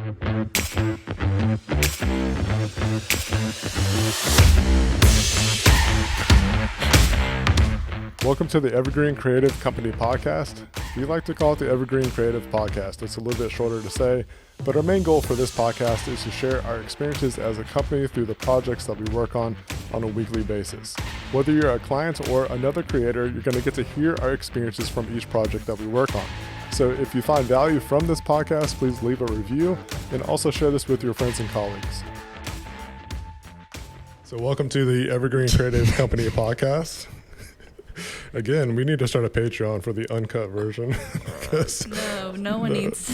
Welcome to the Evergreen Creative Company Podcast. We like to call it the Evergreen Creative Podcast. It's a little bit shorter to say, but our main goal for this podcast is to share our experiences as a company through the projects that we work on a weekly basis. Whether you're a client or another creator, you're going to get to hear our experiences from each project that we work on. So if you find value from this podcast, please leave a review and also share this with your friends and colleagues. So welcome to the Evergreen Creative Company Podcast. Again, we need to start a Patreon for the uncut version. No one needs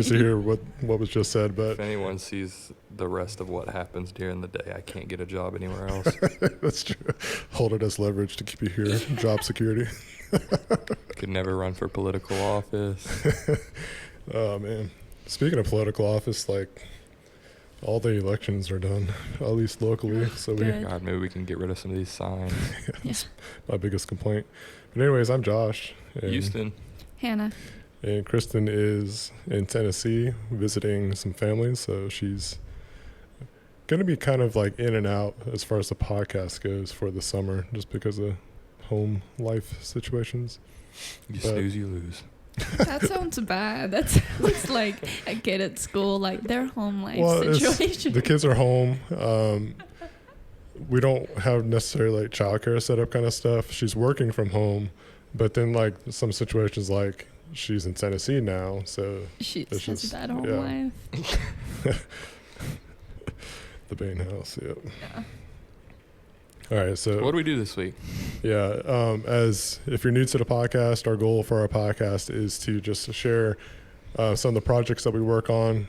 to hear what was just said. But if anyone sees the rest of what happens during the day, I can't get a job anywhere else. That's true. Hold it as leverage to keep you here. Job security. Could never run for political office. Oh, man. Speaking of political office, like, all the elections are done, at least locally. So God, maybe we can get rid of some of these signs. That's my biggest complaint. But anyways, I'm Josh. Houston. Hannah. And Kristen is in Tennessee visiting some family. So she's going to be kind of like in and out as far as the podcast goes for the summer, just because of home life situations. You snooze, you lose. That sounds bad. That sounds like a kid at school, like their home life situation. The kids are home. We don't have necessarily like childcare set up kind of stuff. She's working from home, but then like some situations like she's in Tennessee now, so she has a bad home life. The Bain House, yep. Yeah. All right, so what do we do this week? Yeah, as if you're new to the podcast, our goal for our podcast is to just share some of the projects that we work on,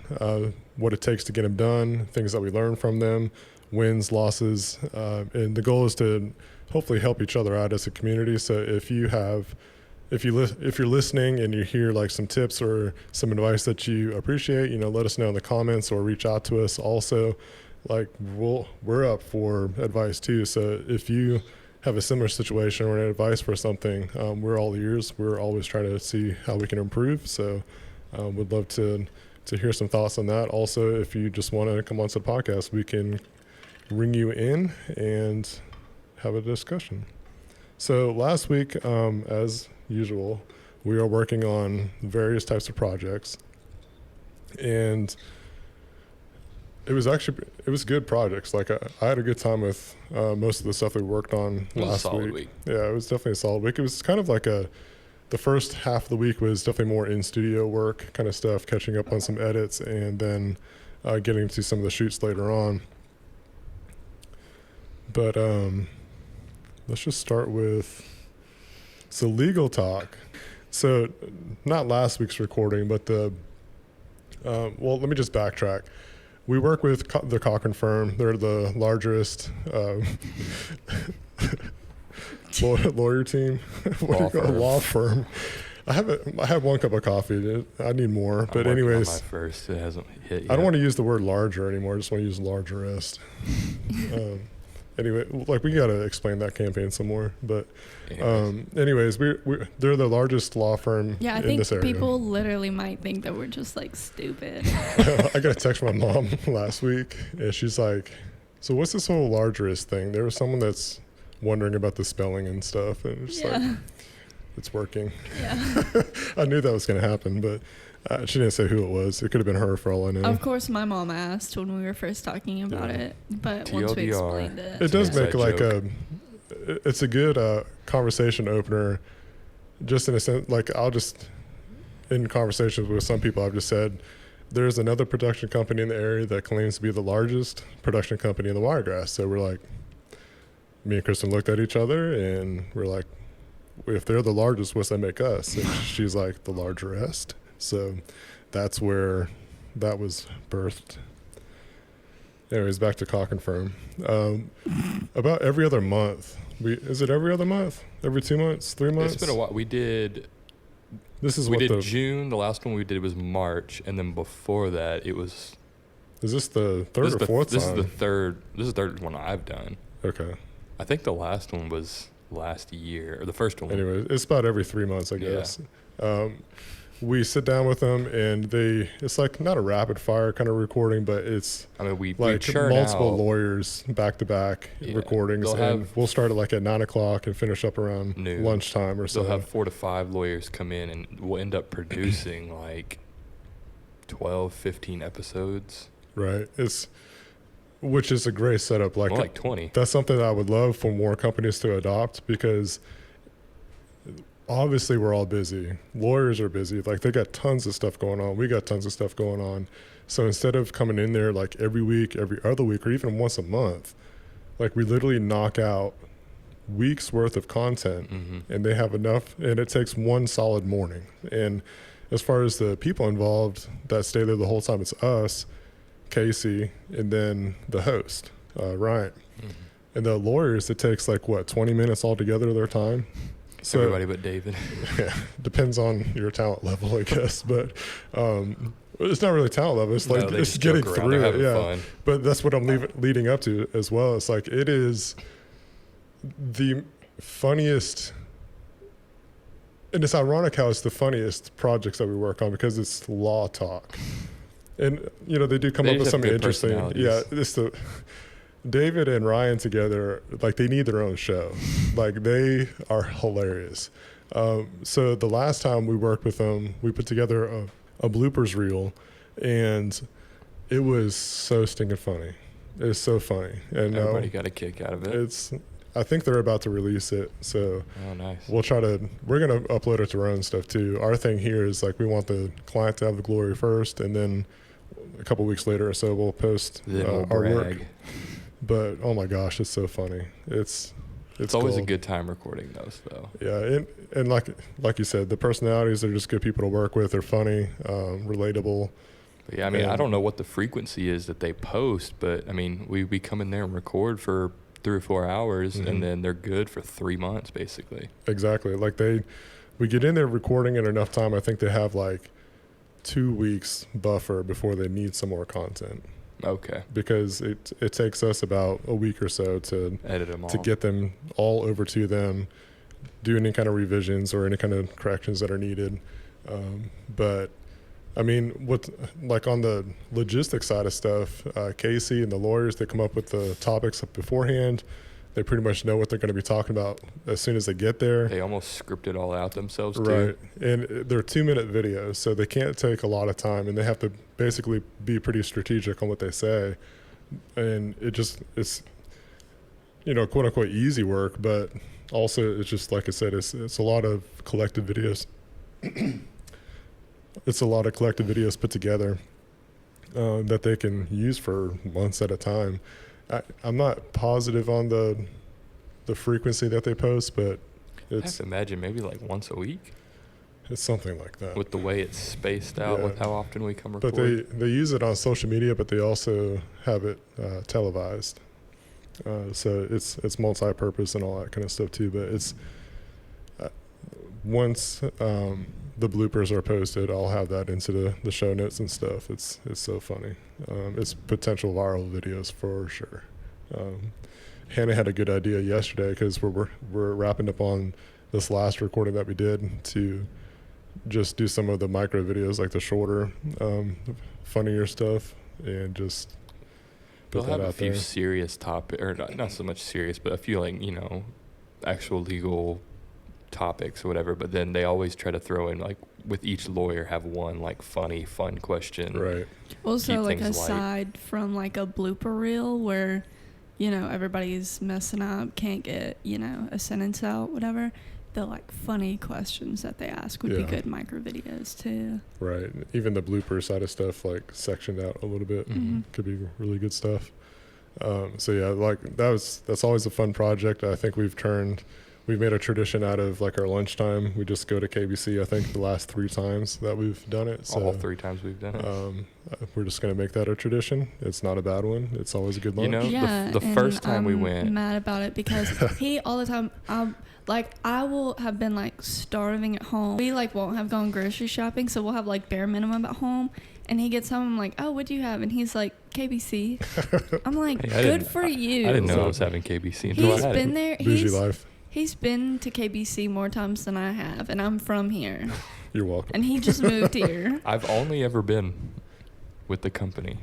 what it takes to get them done, things that we learn from them, wins, losses, and the goal is to hopefully help each other out as a community. So if you're listening and you hear like some tips or some advice that you appreciate, let us know in the comments or reach out to us also. Like we're up for advice too. So if you have a similar situation or an advice for something, we're all ears. We're always trying to see how we can improve. So we'd love to hear some thoughts on that. Also, if you just want to come onto the podcast, we can ring you in and have a discussion. So last week, as usual, we are working on various types of projects, and it was good projects. Like I had a good time with most of the stuff we worked on last week. Yeah, it was definitely a solid week. It was kind of like the first half of the week was definitely more in studio work kind of stuff, catching up on some edits, and then getting to some of the shoots later on. But let's just start with legal talk. So not last week's recording, but let me just backtrack. We work with the Cochran firm. They're the largest lawyer team. Law firm. I have one cup of coffee. I need more. But anyways, on my first. It hasn't hit yet. I don't want to use the word larger anymore. I just want to use largerest. Anyway, like we got to explain that campaign some more. But anyways, they're the largest law firm in this area. Yeah, I think people literally might think that we're just like stupid. I got a text from my mom last week, and she's like, "So what's this whole largerist thing?" There was someone that's wondering about the spelling and stuff, and it's like, it's working. Yeah. I knew that was going to happen, but she didn't say who it was. It could have been her for all I know. Of course, my mom asked when we were first talking about it, but TLDR. once we explained it. It does make like it's a good conversation opener, just in a sense, like in conversations with some people, I've just said, there's another production company in the area that claims to be the largest production company in the Wiregrass. So we're like, me and Kristen looked at each other and we're like, if they're the largest, what's that make us? And she's like, the largerest. So that's where that was birthed. Anyways, back to Cochran firm. About every other month. Is it every other month? Every 2 months? 3 months? It's been a while. We did June. The last one we did was March, and then before that it was. Is this the third or fourth time? This is the third. This is the third one I've done. Okay. I think the last one was last year, or the first one. Anyway, it's about every 3 months, I guess. we sit down with them, and it's like not a rapid fire kind of recording, but it's we like churn multiple out. lawyers back to back recordings, and we'll start at like at 9:00 and finish up around noon. lunchtime or so. They'll have 4 to 5 lawyers come in, and we'll end up producing like 12, 15 episodes. Right. Which is a great setup. More like 20. That's something that I would love for more companies to adopt, because obviously we're all busy. Lawyers are busy. Like, they got tons of stuff going on. We got tons of stuff going on. So instead of coming in there like every week, every other week, or even once a month, like, we literally knock out weeks worth of content, and they have enough, and it takes one solid morning. And as far as the people involved that stay there the whole time, it's us, Casey, and then the host, Ryan. And the lawyers, it takes like 20 minutes altogether of their time. So, everybody but David. Yeah, depends on your talent level, I guess. But it's not really talent level. It's like it's getting through it. Yeah, fun. But that's what I'm leading up to as well. It's like, it is the funniest, and it's ironic how it's the funniest projects that we work on, because it's law talk. And they do come up with something interesting. Yeah, David and Ryan together, like, they need their own show. Like, they are hilarious. So the last time we worked with them, we put together a bloopers reel, and it was so stinking funny. It was so funny, and everybody got a kick out of it. I think they're about to release it, so nice. We're gonna upload it to our own stuff too. Our thing here is, like, we want the client to have the glory first, and then a couple weeks later or so we'll post our work. But oh my gosh, it's so funny. It's always gold. a good time recording those, though. Yeah, and like you said, the personalities are just good people to work with. They're funny, relatable. But yeah, I don't know what the frequency is that they post, but we come in there and record for 3 or 4 hours, and then they're good for 3 months, basically. Exactly. Like, we get in there recording in enough time. I think they have like 2 weeks buffer before they need some more content. Okay. Because it takes us about a week or so to edit them all, to get them all over to them, do any kind of revisions or any kind of corrections that are needed. But what, like, on the logistics side of stuff, Casey and the lawyers, they come up with the topics beforehand. They pretty much know what they're going to be talking about as soon as they get there. They almost script it all out themselves, too. Right. And they're 2-minute videos, so they can't take a lot of time, and they have to basically be pretty strategic on what they say. And it's quote unquote easy work, but also it's just, like I said, it's a lot of collective videos. It's a lot of collective videos put together that they can use for months at a time. I'm not positive on the frequency that they post, but I have to imagine maybe like once a week. It's something like that. With the way it's spaced out, with how often we come record. But they use it on social media, but they also have it televised. So it's multi-purpose and all that kind of stuff too. But it's once the bloopers are posted, I'll have that into the show notes and stuff. It's so funny. It's potential viral videos for sure. Hannah had a good idea yesterday, because we're wrapping up on this last recording that we did to just do some of the micro videos, like the shorter, funnier stuff, and just put that out there. They'll have a few serious topics, or not so much serious, but a few, like, actual legal topics or whatever, but then they always try to throw in, like, with each lawyer, have one, like, funny, fun question. Right. Also, like, aside from, like, a blooper reel where, everybody's messing up, can't get, a sentence out, whatever, the, like, funny questions that they ask would be good micro videos, too. Right. Even the blooper side of stuff, like, sectioned out a little bit, could be really good stuff. So, yeah, like, that's always a fun project. I think we've made a tradition out of, like, our lunchtime. We just go to KBC, I think, the last 3 times that we've done it. So, all 3 times we've done it. We're just going to make that a tradition. It's not a bad one. It's always a good lunch. The first time we went. I'm mad about it, because he, all the time, I will have been, like, starving at home. We, like, won't have gone grocery shopping, so we'll have, like, bare minimum at home. And he gets home, I'm like, oh, what do you have? And he's like, KBC. I'm like, hey, good for you. I didn't know I was having KBC until I had it. He's been there. Bougie life. He's been to KBC more times than I have, and I'm from here. You're welcome. And he just moved here. I've only ever been with the company.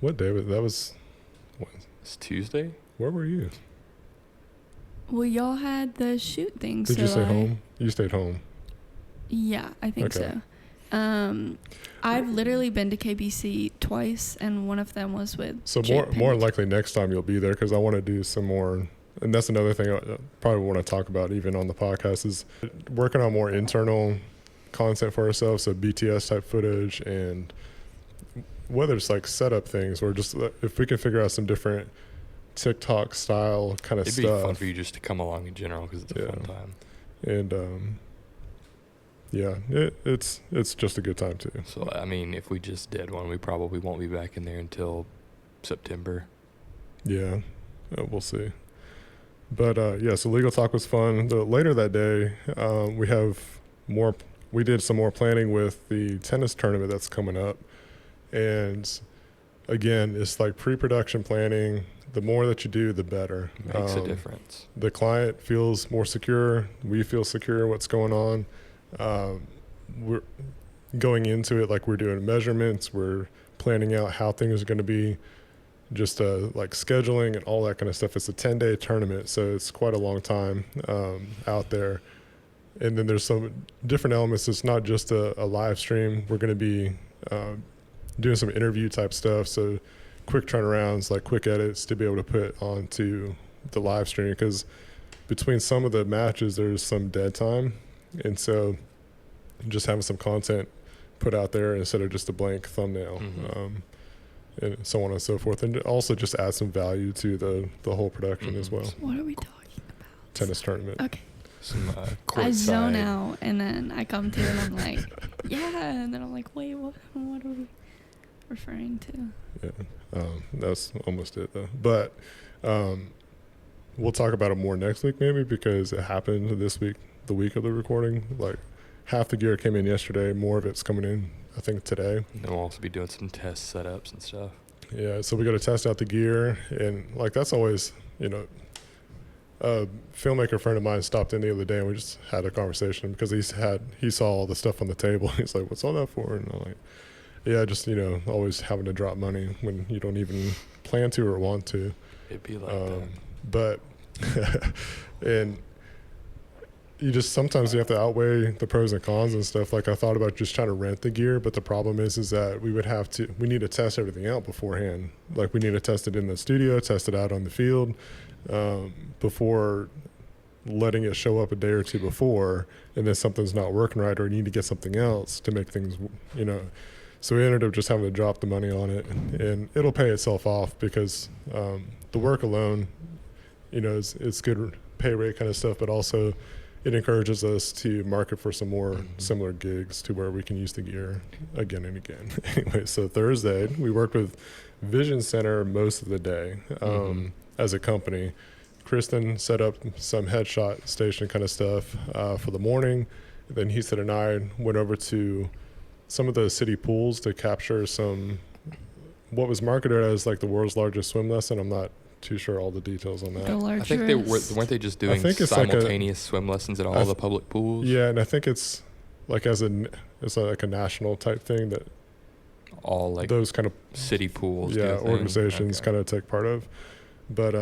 What day was that? It's Tuesday. Where were you? Well, y'all had the shoot thing. Did so you stay home? You stayed home. Yeah, I think Okay. so. I've literally been to KBC twice, and one of them was with. So Jake more Pennington. likely next time you'll be there, because I want to do some more. And that's another thing I probably want to talk about even on the podcast is working on more internal content for ourselves. So BTS type footage, and whether it's like setup things or just if we can figure out some different TikTok style kind of It'd stuff. be fun for you just to come along in general because it's a fun time. And yeah, it's just a good time too. So I mean, if we just did one, we probably won't be back in there until September. Yeah, we'll see. But yeah, so legal talk was fun. Later that day, we did some more planning with the tennis tournament that's coming up. And again, it's like pre-production planning. The more that you do, the better. Makes a difference. The client feels more secure. We feel secure in what's going on. We're going into it like we're doing measurements. We're planning out how things are going to be, just like scheduling and all that kind of stuff. It's a 10-day tournament, so it's quite a long time out there. And then there's some different elements. It's not just a live stream. We're going to be doing some interview type stuff, so quick turnarounds, like quick edits to be able to put onto the live stream, because between some of the matches there's some dead time, and so just having some content put out there instead of just a blank thumbnail. And so on and so forth, and also just add some value to the whole production as well. What are we talking about? Tennis tournament. Okay. Some I zone courtside. out, and then I come to, and I'm like, yeah, and then I'm like, wait, what are we referring to? Yeah, that's almost it though. But we'll talk about it more next week maybe, because it happened this week, the week of the recording. Like half the gear came in yesterday, more of it's coming in I think today. And we'll also be doing some test setups and stuff. Yeah, so we got to test out the gear, and like that's always, a filmmaker friend of mine stopped in the other day and we just had a conversation because he saw all the stuff on the table. He's like, "What's all that for?" And I'm like, "Yeah, just always having to drop money when you don't even plan to or want to." It'd be like that. But and you just sometimes you have to outweigh the pros and cons and stuff. Like I thought about just trying to rent the gear, but the problem is that we need to test everything out beforehand. Like we need to test it in the studio, test it out on the field, before letting it show up a day or two before, and then something's not working right or you need to get something else to make things, So we ended up just having to drop the money on it, and it'll pay itself off because the work alone, it's good pay rate kind of stuff, but also it encourages us to market for some more similar gigs to where we can use the gear again and again. Anyway, so Thursday, we worked with Vision Center most of the day as a company. Kristen set up some headshot station kind of stuff for the morning. Then Heath and I went over to some of the city pools to capture what was marketed as like the world's largest swim lesson. I'm not too sure all the details on that. I think weren't they just doing simultaneous swim lessons at all the public pools? Yeah, and I think it's like it's like a national type thing that all like those kind of city pools, organizations kind of take part of. But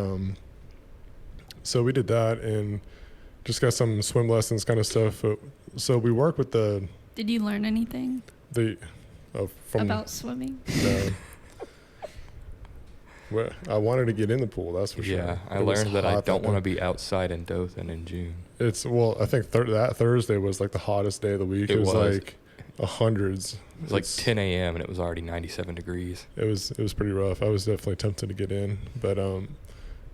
so we did that and just got some swim lessons kind of stuff. So we work with Did you learn anything about swimming? No. Well, I wanted to get in the pool, that's for sure. Yeah, I learned that I don't want to be outside in Dothan in June. I think that Thursday was like the hottest day of the week. It was like hundreds. It was like 10 a.m. and it was already 97 degrees. It was pretty rough. I was definitely tempted to get in, but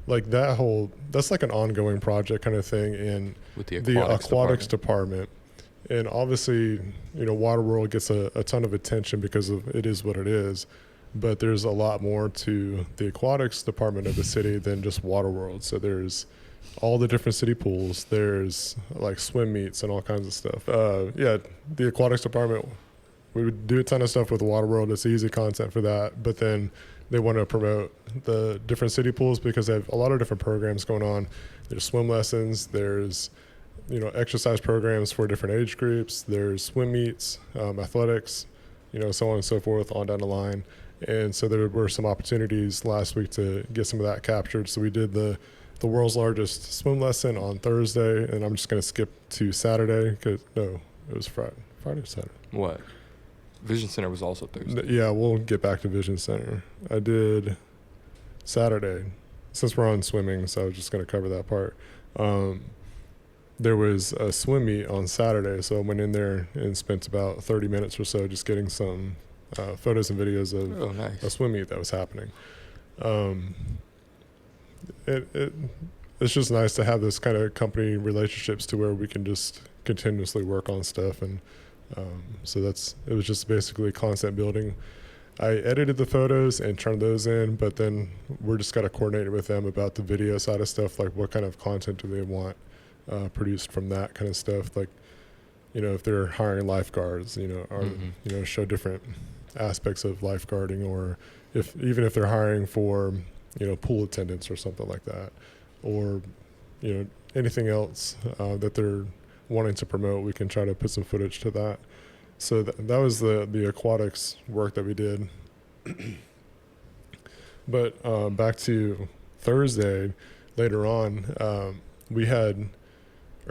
like that's like an ongoing project kind of thing in with the aquatics department. And obviously, Waterworld gets a ton of attention because of it is what it is. But there's a lot more to the aquatics department of the city than just Waterworld. So there's all the different city pools. There's like swim meets and all kinds of stuff. The aquatics department, we would do a ton of stuff with Waterworld. It's easy content for that. But then they want to promote the different city pools because they have a lot of different programs going on. There's swim lessons. There's exercise programs for different age groups. There's swim meets, athletics, so on and so forth on down the line. And so there were some opportunities last week to get some of that captured. So we did the world's largest swim lesson on Thursday, and I'm just going to skip to Saturday it was Friday or Saturday. What? Vision Center was also Thursday. Yeah, we'll get back to Vision Center. I did Saturday, since we're on swimming, so I was just going to cover that part. There was a swim meet on Saturday, so I went in there and spent about 30 minutes or so just getting some photos and videos of nice. a swim meet that was happening. It's just nice to have this kind of company relationships to where we can just continuously work on stuff, and so it was just basically content building. I edited the photos and turned those in, but then we're just got to coordinate with them about the video side of stuff, like what kind of content do they want produced from that kind of stuff, like if they're hiring lifeguards, show different aspects of lifeguarding, or even if they're hiring for pool attendants or something like that, or anything else that they're wanting to promote, we can try to put some footage to that. So that was the aquatics work that we did. But back to Thursday, later on, we had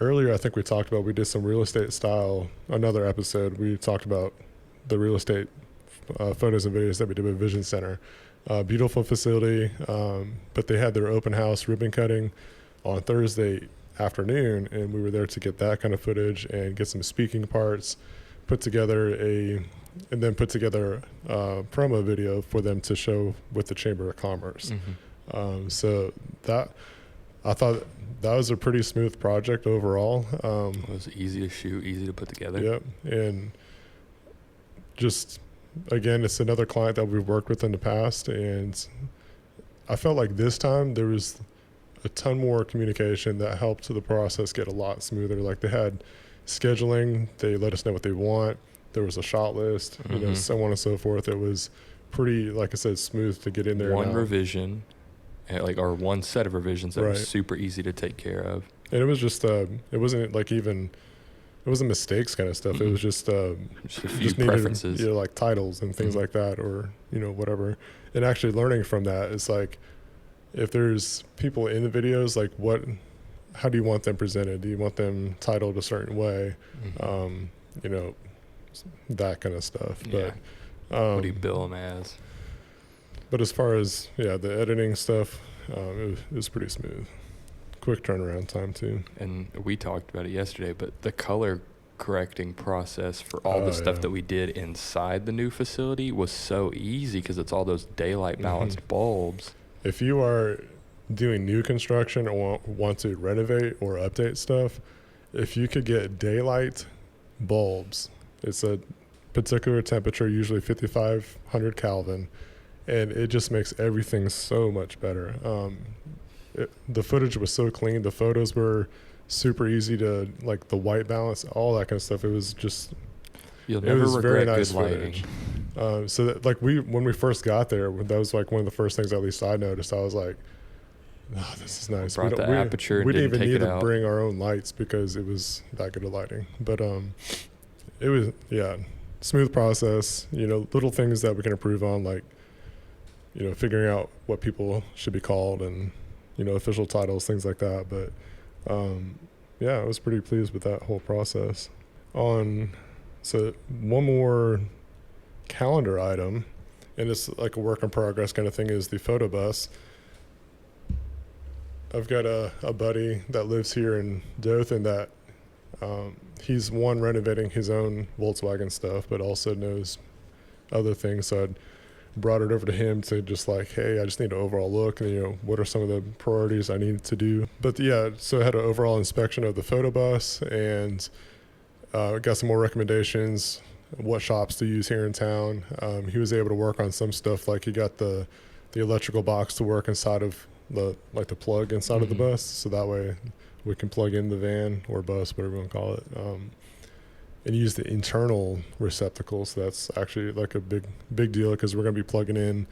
earlier, I think we talked about, we did some real estate style, another episode, we talked about the real estate photos and videos that we did with Vision Center. Beautiful facility, but they had their open house ribbon cutting on Thursday afternoon, and we were there to get that kind of footage and get some speaking parts, put together a promo video for them to show with the Chamber of Commerce. So that, I thought that was a pretty smooth project overall. It was easy to shoot, easy to put together. Yep, and just again, it's another client that we've worked with in the past, and I felt like this time there was a ton more communication that helped the process get a lot smoother. Like they had scheduling, they let us know what they want, there was a shot list, so on and so forth. It was pretty, like I said, smooth to get in there. One revision, or one set of revisions that was super easy to take care of. And it was just, it wasn't like even, it wasn't mistakes kind of stuff. It was just a few preferences. Needed, like titles and things like that, or, whatever. And actually learning from that is like, if there's people in the videos, like how do you want them presented? Do you want them titled a certain way? That kind of stuff. Yeah. But what do you bill them as? But as far as the editing stuff, it was pretty smooth. Quick turnaround time too. And we talked about it yesterday, but the color correcting process for all the stuff that we did inside the new facility was so easy because it's all those daylight balanced bulbs. If you are doing new construction or want to renovate or update stuff, if you could get daylight bulbs, it's a particular temperature, usually 5,500 Kelvin, and it just makes everything so much better. The footage was so clean. The photos were super easy to, like the white balance, all that kind of stuff. It was just, you'll never regret very nice good lighting. So that, like when we first got there, that was like one of the first things, at least I noticed. I was like, oh, this is nice. Brought the aperture. We didn't even need to bring our own lights because it was that good of lighting. But it was smooth process. Little things that we can improve on, like figuring out what people should be called and official titles, things like that. But I was pretty pleased with that whole process. So one more calendar item, and it's like a work in progress kind of thing, is the photo bus. I've got a buddy that lives here in Dothan that he's renovating his own Volkswagen stuff, but also knows other things. So I'd brought it over to him to just like, hey, I just need an overall look, and what are some of the priorities I need to do. But so I had an overall inspection of the photo bus, and got some more recommendations, what shops to use here in town. He was able to work on some stuff, like he got the electrical box to work inside of the plug inside of the bus, so that way we can plug in the van or bus, whatever you want to call it, and use the internal receptacles. So that's actually like a big deal, because we're going to be plugging in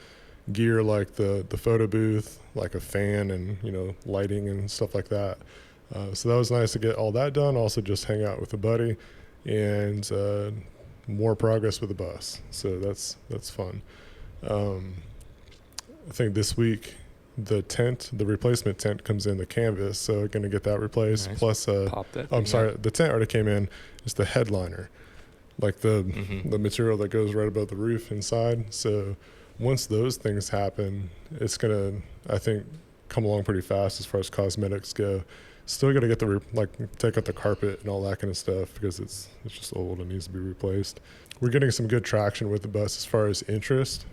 gear like the photo booth, like a fan, and lighting and stuff like that. So that was nice to get all that done. Also just hang out with a buddy and more progress with the bus. So that's fun. I think this week the replacement tent comes in, the canvas, so going to get that replaced. Nice. Plus, Pop that. I'm sorry, the tent already came in. It's the headliner, like the material that goes right above the roof inside. So once those things happen, it's gonna, I think, come along pretty fast as far as cosmetics go. Still got to get take out the carpet and all that kind of stuff because it's just old and needs to be replaced. We're getting some good traction with the bus as far as interest.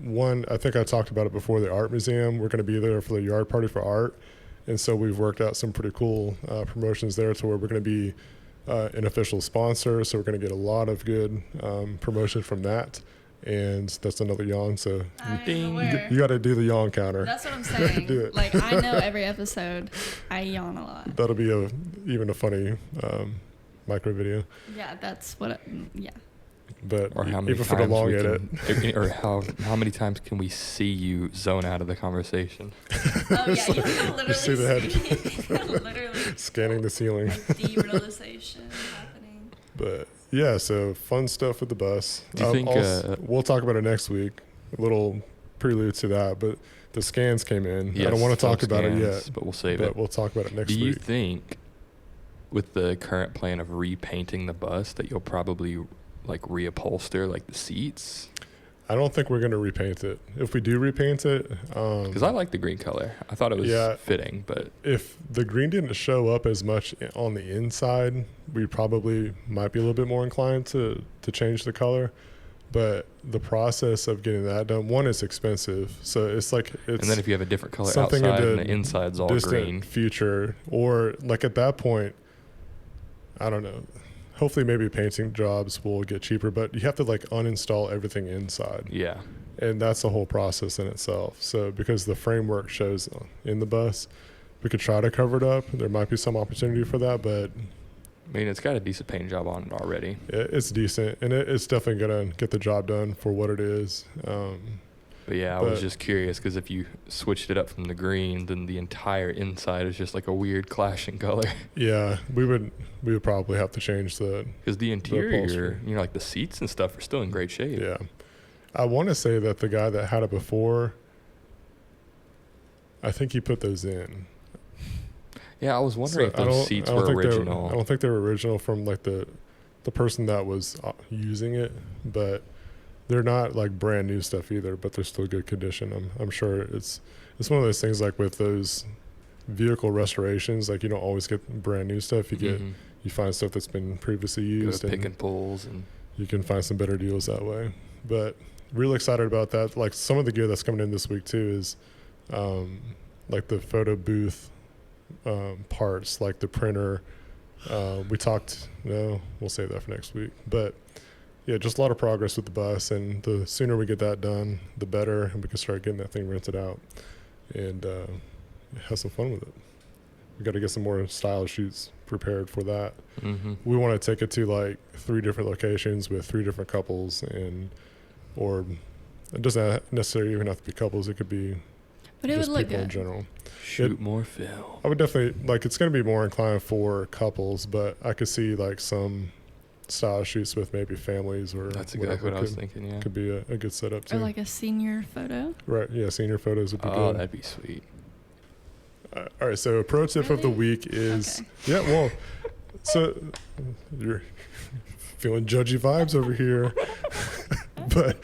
One, I think I talked about it before, the art museum. We're going to be there for the yard party for art. And so we've worked out some pretty cool promotions there to where we're going to be an official sponsor. So we're going to get a lot of good promotion from that. And that's another yawn. So you got to do the yawn counter. That's what I'm saying. Do it. Like, I know every episode I yawn a lot. That'll be even a funny micro video. Yeah, that's what. Yeah. But or how many even times for the long edit, or how many times can we see you zone out of the conversation? Oh yeah, you can literally see the head. literally scanning the ceiling. like derealization happening. But yeah, so fun stuff with the bus. Do you think we'll talk about it next week? A little prelude to that, but the scans came in. Yes, I don't want to talk about it yet, but we'll save but it. we'll talk about it next Do you week. think, with the current plan of repainting the bus, that you'll probably like reupholster like the seats? I don't think we're going to repaint it. If we do repaint it, because I like the green color. I thought it was fitting, but if the green didn't show up as much on the inside, we probably might be a little bit more inclined to change the color. But the process of getting that done, one, is expensive, so it's and then if you have a different color something outside in and the inside's all distant green, future, or like at that point, I don't know. Hopefully, maybe painting jobs will get cheaper, but you have to like uninstall everything inside. yeah. And that's the whole process in itself. So because the framework shows in the bus, we could try to cover it up. There might be some opportunity for that, but I mean, it's got a decent paint job on it already. it's decent, and it's definitely going to get the job done for what it is. But yeah, I was just curious because if you switched it up from the green, then the entire inside is just like a weird clashing color. Yeah, we would probably have to change the Because the interior, upholstery. like the seats and stuff are still in great shape. Yeah. I want to say that the guy that had it before, I think he put those in. Yeah, I was wondering if those seats were original. I don't think they were original from like the person that was using it, but they're not like brand new stuff either, but they're still good condition. I'm sure it's one of those things like with those vehicle restorations, like you don't always get brand new stuff. You find stuff that's been previously used, pick and pulls, and you can find some better deals that way. But really excited about that. Like some of the gear that's coming in this week too is like the photo booth parts, like the printer. We'll save that for next week. But yeah, just a lot of progress with the bus, and the sooner we get that done, the better, and we can start getting that thing rented out and have some fun with it. We got to get some more style shoots prepared for that. We want to take it to like 3 different locations with 3 different couples, or it doesn't necessarily even have to be couples. It could be But it just would look people in good. general. shoot more film. I would definitely it's going to be more inclined for couples, but I could see like some style shoots with maybe families or That's whatever. exactly what I was thinking. Yeah. Could be a good setup too. Or like a senior photo. Right. Yeah. Senior photos would be Oh, good. that'd be sweet. All right. So a pro tip of the Really? week is, Okay. yeah, well, so you're feeling judgy vibes over here, but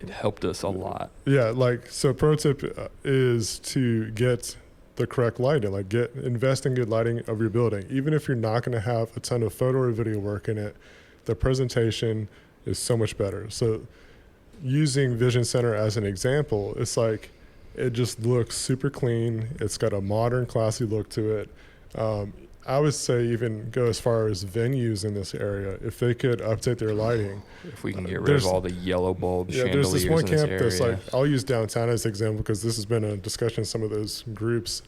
It helped us a lot. yeah, so pro tip is to get the correct lighting, invest in good lighting of your building. Even if you're not going to have a ton of photo or video work in it, the presentation is so much better. So using Vision Center as an example, it's like, it just looks super clean. It's got a modern, classy look to it. I would say even go as far as venues in this area, if they could update their lighting. If we can get rid of There's- all the yellow bulb Yeah, chandeliers there's this one in this camp area. that's like, I'll use downtown as an example because this has been a discussion in some of those groups.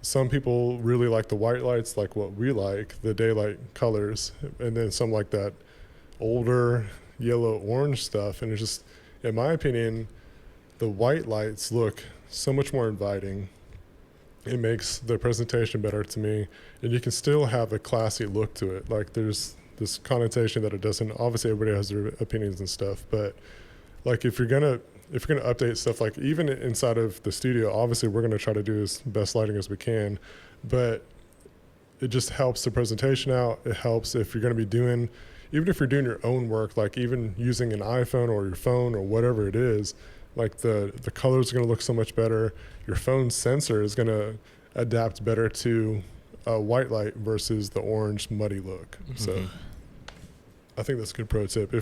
Some people really like the white lights, like what we like, the daylight colors, and then some like that older yellow orange stuff. And it's just, in my opinion, the white lights look so much more inviting. it makes the presentation better to me, and you can still have a classy look to it. Like there's this connotation that it doesn't. Obviously, everybody has their opinions and stuff, but like if you're gonna update stuff, like even inside of the studio, obviously we're gonna try to do as best lighting as we can, but it just helps the presentation out. It helps if you're gonna be doing, even if you're doing your own work, like even using an iPhone or your phone or whatever it is, like the colors are gonna look so much better. Your phone sensor is gonna adapt better to a white light versus the orange muddy look. Mm-hmm. So I think that's a good pro tip.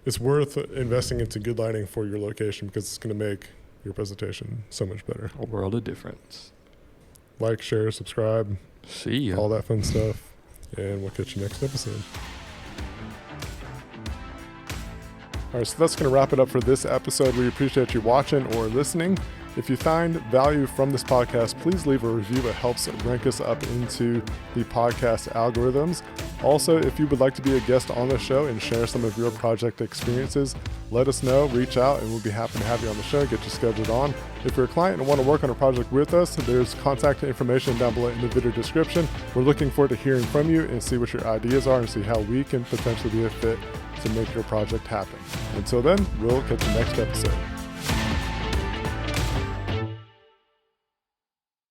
It's worth investing into good lighting for your location because it's going to make your presentation so much better. A world of difference. Like, share, subscribe. See ya. All that fun stuff. And we'll catch you next episode. All right, so that's going to wrap it up for this episode. We appreciate you watching or listening. If you find value from this podcast, please leave a review. It helps rank us up into the podcast algorithms. Also, if you would like to be a guest on the show and share some of your project experiences, let us know, reach out, and we'll be happy to have you on the show, get you scheduled on. If you're a client and want to work on a project with us, there's contact information down below in the video description. We're looking forward to hearing from you and see what your ideas are and see how we can potentially be a fit to make your project happen. Until then, we'll catch you next episode.